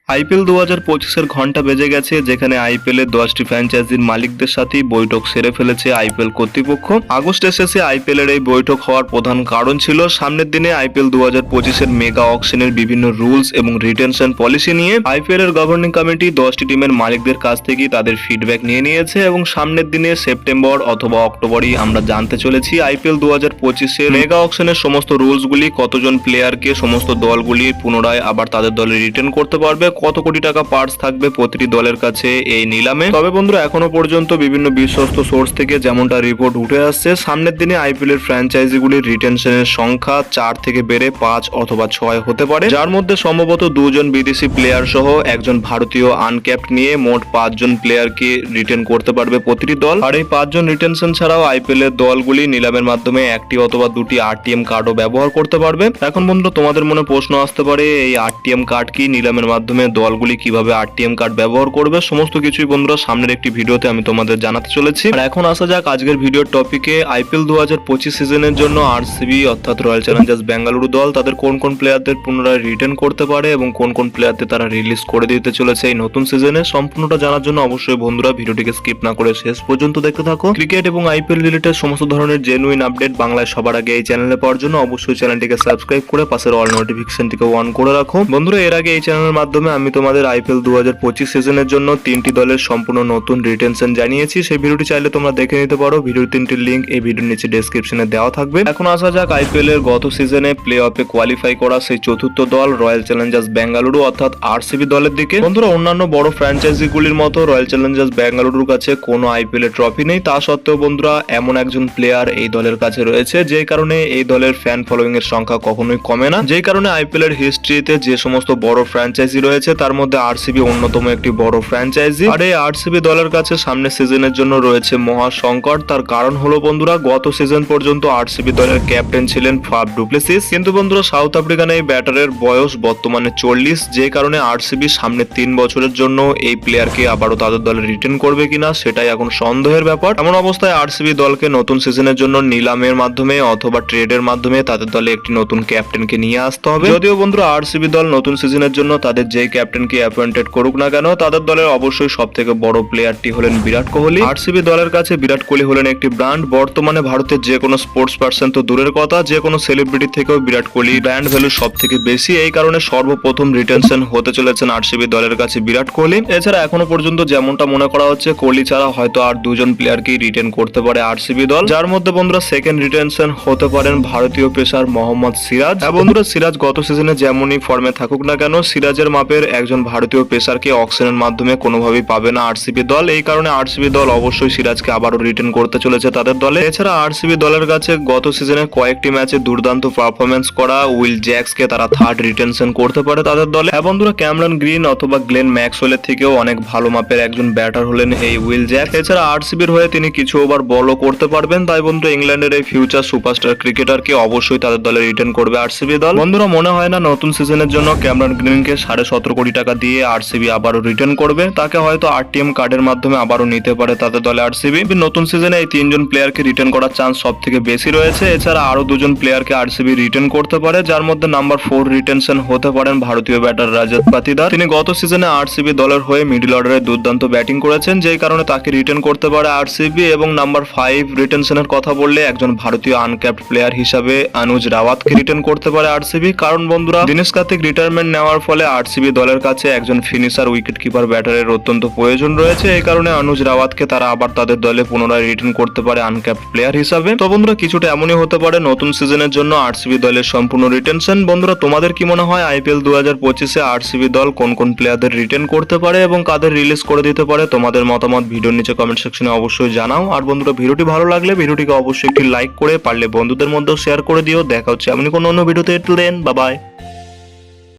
IPL 2025-এর ঘন্টা বেজে গেছে, যেখানে আইপিএল এর 10টি ফ্র্যাঞ্চাইজির মালিকদের সাথে বৈঠক সেরে ফেলেছে আইপিএল কর্তৃপক্ষ। আগস্টের শেষে আইপিএল এর এই বৈঠক হওয়ার প্রধান কারণ ছিল সামনের দিনে আইপিএল 2025-এর মেগা অকশনের বিভিন্ন রুলস এবং রিটেনশন পলিসি নিয়ে আইপিএল এর গভর্নিং কমিটি 10টি টিমের মালিকদের কাছ থেকে তাদের ফিডব্যাক নিয়ে নিয়েছে এবং সামনের দিনে সেপ্টেম্বর অথবা অক্টোবরেই আমরা জানতে চলেছি আইপিএল 2025-এর মেগা অকশনের সমস্ত রুলসগুলি, কতজন প্লেয়ারকে সমস্ত দলগুলি পুনরায় আবার তাদের দলে রিটেন করতে পারবে, কত কোটি টাকা পার্স থাকবে প্রতিটি দলের কাছে এই নিলামে। তবে বন্ধুরা, এখনো পর্যন্ত বিভিন্ন বিশ্বস্ত সোর্স থেকে যেমনটা রিপোর্ট উঠে আসছে, সামনের দিনে আইপিএল এর ফ্র্যাঞ্চাইজিগুলির রিটেনশনের সংখ্যা 4 থেকে বেড়ে 5 অথবা 6 হতে পারে, যার মধ্যে সম্ভবত 2 জন বিদেশি প্লেয়ার সহ একজন ভারতীয় আনক্যাপ্ট নিয়ে মোট 5 জন প্লেয়ারকে রিটেন করতে পারবে প্রতিটি দল। আর এই 5 জন রিটেনশন ছাড়াও আইপিএল এর দলগুলি নিলামের মাধ্যমে একটি অথবা দুটি আরটিএম কার্ডও ব্যবহার করতে পারবে। এখন বন্ধুরা, তোমাদের মনে প্রশ্ন আসতে পারে, এই আরটিএম কার্ড কি, নিলামের মাধ্যমে দলগুলি কিভাবে আরটিএম কার্ড ব্যবহার করবে, সমস্ত কিছুই বন্ধুরা সামনের একটি ভিডিওতে আমি তোমাদের জানাতে চলেছি। আর এখন আসা যাক আজকের ভিডিওর টপিকে। আইপিএল 2025 সিজনের জন্য আরসিবি অর্থাৎ রয়্যাল চ্যালেঞ্জার্স বেঙ্গালুরু দল তাদের কোন কোন প্লেয়ারদের পুনরায় রিটেন করতে পারে এবং কোন কোন প্লেয়ারদের তারা রিলিজ করে দিতে চলেছে এই নতুন সিজনে, সম্পূর্ণটা জানার জন্য অবশ্যই বন্ধুরা ভিডিওটিকে স্কিপ না করে শেষ পর্যন্ত দেখতে থাকো। ক্রিকেট এবং আইপিএল রিলেটেড সমস্ত ধরনের জেনুইন আপডেট বাংলায় সবার আগে এই চ্যানেলে পাওয়ার জন্য অবশ্যই চ্যানেলটিকে সাবস্ক্রাইব করে পাশের অল নোটিফিকেশনটিকে অন করে রাখো। বন্ধুরা, এর আগে এই চ্যানেলের মাধ্যমে আমি তোমাদের আইপিএল 2025 সিজনের জন্য 3টি দলের সম্পূর্ণ নতুন রিটেনশন জানিয়েছি, সেই ভিডিওটি চাইলে তোমরা দেখে নিতে পারো। ভিডিওর 3টির লিংক এই ভিডিওর নিচে ডেসক্রিপশনে দেওয়া থাকবে। এখন আসা যাক আইপিএল এর গত সিজনে প্লে অফে কোয়ালিফাই করা সেই চতুর্থ দল রয়্যাল চ্যালেঞ্জার্স বেঙ্গালুরু অর্থাৎ আরসিবি দলের দিকে। বন্ধুরা, অন্যান্য বড় ফ্র্যাঞ্চাইজিগুলির মতো রয়্যাল চ্যালেঞ্জার্স বেঙ্গালুরুর কাছে কোনো আইপিএল এর ট্রফি নেই, তা সত্ত্বেও বন্ধুরা এমন একজন প্লেয়ার এই দলের কাছে রয়েছে যে কারণে এই দলের ফ্যান ফলোয়িং এর সংখ্যা কখনোই কমে না, যে কারণে আইপিএল এর হিস্ট্রিতে যে সমস্ত বড় ফ্র্যাঞ্চাইজি রয়েছে তার মধ্যে আরসিবি অন্যতম একটি বড় ফ্র্যাঞ্চাইজি। আর এই আরসিবি দলের কাছে সামনের সিজনের জন্য রয়েছে মহা সংকট। তার কারণ হলো বন্ধুরা, গত সিজন পর্যন্ত আরসিবি দলের ক্যাপ্টেন ছিলেন ফাফ ডু প্লেসিস, কিন্তু বন্ধুরা সাউথ আফ্রিকান এই ব্যাটারের বয়স বর্তমানে 40, যে কারণে আরসিবি সামনের 3 বছরের জন্য এই প্লেয়ারকে আবারও তাদের দলে রিটেন করবে কিনা সেটাই এখন সন্দেহের ব্যাপার। এমন অবস্থায় আরসিবি দলকে নতুন সিজনের জন্য নিলামের মাধ্যমে অথবা ট্রেডের মাধ্যমে তাদের দলে একটি নতুন ক্যাপ্টেনকে নিয়ে আসতে হবে। যদিও বন্ধুরা আরসিবি দল নতুন সিজনের জন্য তাদের যে ক্যাপ্টেনকে অ্যাপয়েন্টেড করুক না কেন, তাদের দলের অবশ্যই সব থেকে বড় প্লেয়ারটি হলেন বিরাট কোহলি। আরসিবি দলের কাছে বিরাট কোহলি হলেন একটি ব্র্যান্ড। বর্তমানে ভারতের যে কোনো স্পোর্টস পার্সন তো দূরের কথা, যে কোনো সেলিব্রিটি থেকেও বিরাট কোহলি ব্র্যান্ড ভ্যালু সব থেকে বেশি। এই কারণে সর্বপ্রথম রিটেনশন হতে চলেছেন আরসিবি দলের কাছে বিরাট কোহলি। এছাড়া এখনো পর্যন্ত যেমনটা মনে করা হচ্ছে, কোহলি ছাড়া হয়তো আর 2 জন প্লেয়ারকেই রিটেন করতে পারে আরসিবি দল, যার মধ্যে বন্ধুরা সেকেন্ড রিটেনশন হতে পারেন ভারতীয় পেসার মোহাম্মদ সিরাজ। বন্ধুরা, সিরাজ গত সিজনে যেমনই ফর্মে থাকুক না কেন, সিরাজের মাপের একজন ভারতীয় পেসারকে অকশনের মাধ্যমে কোনোভাবেই পাবে না আরসিবি দল। এই কারণে আরসিবি দল অবশ্যই সিরাজকে আবারও রিটেন করতে চলেছে তাদের দলে। এছাড়া আরসিবি দলের কাছে গত সিজনে কয়েকটি ম্যাচে দুর্দান্ত পারফরমেন্স করা উইল জ্যাক্সকে তারা থার্ড রিটেনশন করতে পারে তাদের দলে। বন্ধুরা, ক্যামেরন গ্রিন অথবা গ্লেন ম্যাক্সওয়েলের থেকেও অনেক ভালো মাপের একজন ব্যাটার হলেন এই উইল জ্যাক্স। এছাড়া আরসিবির হয়ে তিনি কিছু ওভার বলও করতে পারবেন, তাই বন্ধু ইংল্যান্ডের এই ফিউচার সুপারস্টার ক্রিকেটারকে অবশ্যই তাদের দলে রিটেন করবে আরসিবি দল। বন্ধুরা, মনে হয় না নতুন সিজনের জন্য ক্যামেরন গ্রিনকে 17.5 কোটি টাকা দিয়ে আরসিবি আবারও রিটেন করবে। তাকে হয়তো আরটিএম কার্ডের মাধ্যমে আবারও নিতে পারে তাদের দলে আরসিবি। নতুন সিজনে এই 3 জন প্লেয়ারকে রিটেন করার চান্স সব থেকে বেশি রয়েছে। এছাড়া আরো 2 জন প্লেয়ারকে আরসিবি রিটেন করতে পারে, যার মধ্যে নাম্বার 4 রিটেনশন হতে পারেন ভারতীয় ব্যাটার রাজত পাতিদার। তিনি গত সিজনে আরসিবি দলের হয়ে মিডল অর্ডারে দুর্দান্ত ব্যাটিং করেছেন, যেই কারণে তাকে রিটেন করতে পারে আরসিবি। এবং নাম্বার 5 রিটেনশনের কথা বললে একজন ভারতীয় আনক্যাপ্ট প্লেয়ার হিসাবে অনুজ রাওয়াতকে রিটেন করতে পারে আরসিবি। কারণ বন্ধুরা, দিনেশ কার্তিক রিটায়ারমেন্ট নেওয়ার ফলে আরসিবি দলের কাছে একজন ফিনিশার উইকেট কিপার ব্যাটারের অত্যন্ত প্রয়োজন রয়েছে। এই কারণে অনুজ রাওয়াতকে তারা আবার তাদের দলে পুনরায় রিটেন করতে পারে আনক্যাপ্ট প্লেয়ার হিসাবে। তো বন্ধুরা, কিছুটা এমনই হতে পারে নতুন সিজনের জন্য আরসিবি দলের সম্পূর্ণ রিটেনশন। বন্ধুরা, তোমাদের কি মনে হয় আইপিএল 2025-এ আরসিবি দল কোন কোন প্লেয়ারদের রিটেন করতে পারে এবং কাদের রিলিজ করে দিতে পারে? তোমাদের মতামত ভিডিওর নিচে কমেন্ট সেকশনে অবশ্যই জানাও। আর বন্ধুরা, ভিডিওটি ভালো লাগলে ভিডিওটিকে অবশ্যই একটি লাইক করে পারলে বন্ধুদের মধ্যেও শেয়ার করে দিও। দেখা হচ্ছে এমনি কোনো অন্য ভিডিওতে। Till then, bye by.